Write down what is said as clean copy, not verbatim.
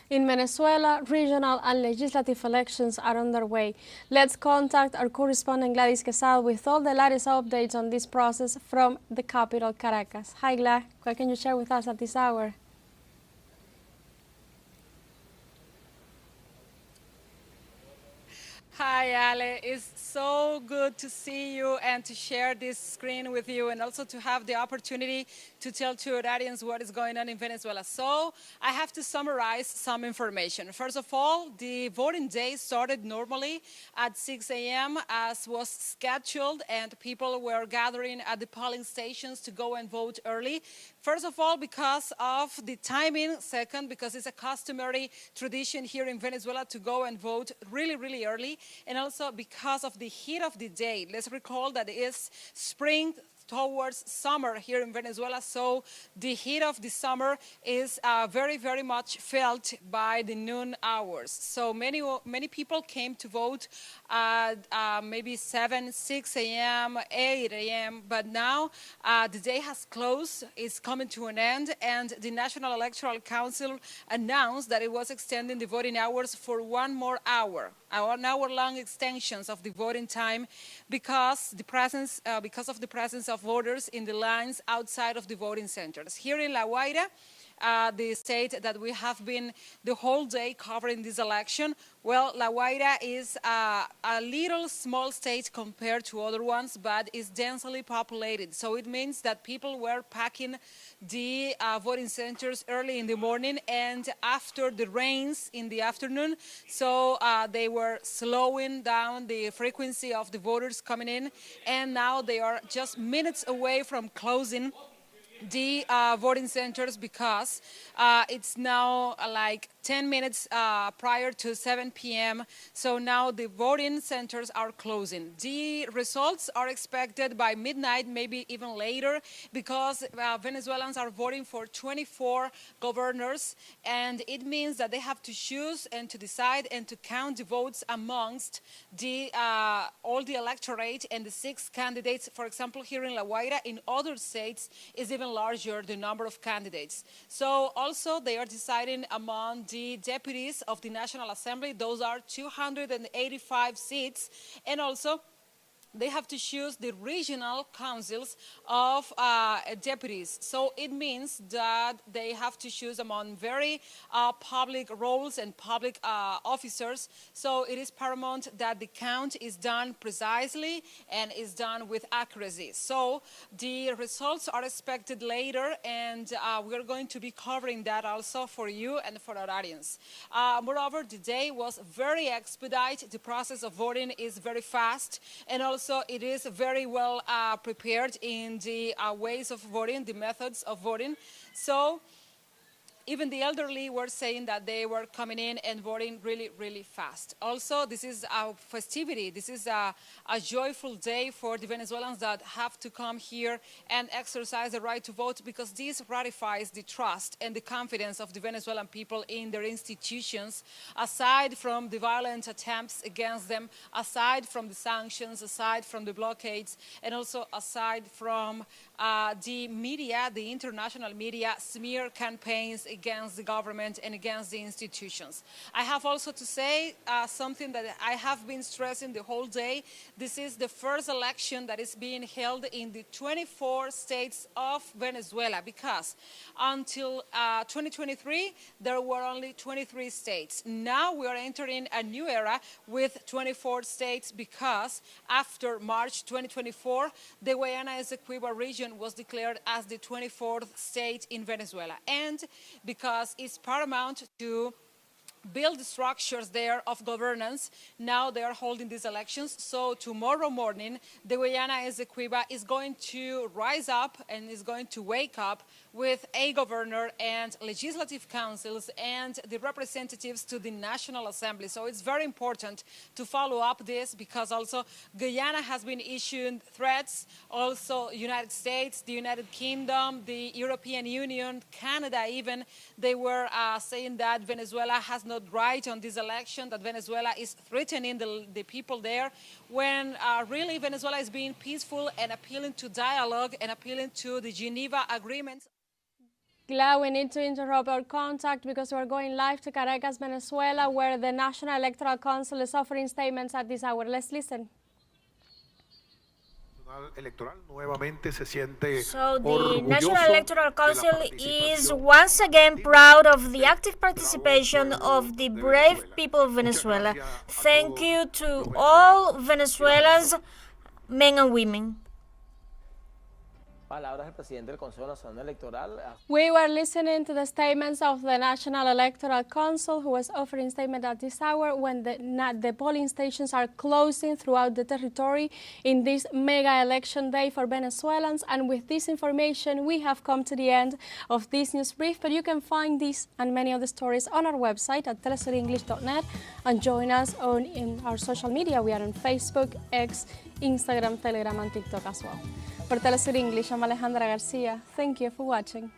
In Venezuela, regional and legislative elections are underway. Let's contact our correspondent Gladys Quesada with all the latest updates on this process from the capital, Caracas. Hi, Glad. What can you share with us at this hour? Hi, Ale. It's so good to see you and to share this screen with you, and also to have the opportunity to tell to your audience what is going on in Venezuela. So I have to summarize some information. First of all, the voting day started normally at 6 a.m. as was scheduled, and people were gathering at the polling stations to go and vote early. First of all, because of the timing. Second, because it's a customary tradition here in Venezuela to go and vote really, really early. And also because of the heat of the day. Let's recall that it is spring towards summer here in Venezuela, so the heat of the summer is very, very much felt by the noon hours. So many people came to vote at maybe 7, 6 a.m., 8 a.m., but now the day has closed, it's coming to an end, and the National Electoral Council announced that it was extending the voting hours for one more hour, an hour-long extensions of the voting time because of the presence of voters in the lines outside of the voting centers. Here in La Guaira, the state that we have been the whole day covering this election. Well, La Guaira is a little small state compared to other ones, but is densely populated. So it means that people were packing the voting centers early in the morning and after the rains in the afternoon. So they were slowing down the frequency of the voters coming in, and now they are just minutes away from closing the voting centers because it's now like 10 minutes prior to 7 p.m. So now the voting centers are closing. The results are expected by midnight, maybe even later, because Venezuelans are voting for 24 governors, and it means that they have to choose and to decide and to count the votes amongst the all the electorate and the 6 candidates. For example, here in La Guaira, in other states, is even larger, the number of candidates. So also they are deciding among the deputies of the National Assembly. Those are 285 seats, and also they have to choose the regional councils of deputies. So it means that they have to choose among very public roles and public officers. So it is paramount that the count is done precisely and is done with accuracy. So the results are expected later, and we're going to be covering that also for you and for our audience. Moreover, the day was very expedite. The process of voting is very fast, and also it is very well prepared in the ways of voting, the methods of voting. So even the elderly were saying that they were coming in and voting really, really fast. Also, this is a festivity. This is a joyful day for the Venezuelans that have to come here and exercise the right to vote, because this ratifies the trust and the confidence of the Venezuelan people in their institutions, aside from the violent attempts against them, aside from the sanctions, aside from the blockades, and also aside from the media, the international media, smear campaigns against the government and against the institutions. I have also to say something that I have been stressing the whole day. This is the first election that is being held in the 24 states of Venezuela, because until 2023, there were only 23 states. Now we are entering a new era with 24 states, because after March 2024, the Guayana Esequiba region was declared as the 24th state in Venezuela. And because it's paramount to build structures there of governance, now they are holding these elections. So tomorrow morning, the Guayana Esequiba is going to rise up and is going to wake up with a governor and legislative councils and the representatives to the National Assembly. So it's very important to follow up this, because also Guyana has been issuing threats, also United States, the United Kingdom, the European Union, Canada even, they were saying that Venezuela has no right on this election, that Venezuela is threatening the people there, when really Venezuela is being peaceful and appealing to dialogue and appealing to the Geneva agreements. Glad we need to interrupt our contact because we're going live to Caracas, Venezuela, where the National Electoral Council is offering statements at this hour. Let's listen. So the National Electoral Council is once again proud of the active participation of the brave people of Venezuela. Thank you to all Venezuelans, men and women. We were listening to the statements of the National Electoral Council, who was offering statement at this hour when the polling stations are closing throughout the territory in this mega election day for Venezuelans. And with this information, we have come to the end of this news brief, but you can find this and many other stories on our website at telesurenglish.net and join us in our social media. We are on Facebook, X, Instagram, Telegram, and TikTok as well. For TeleSUR English, I'm Alejandra Garcia. Thank you for watching.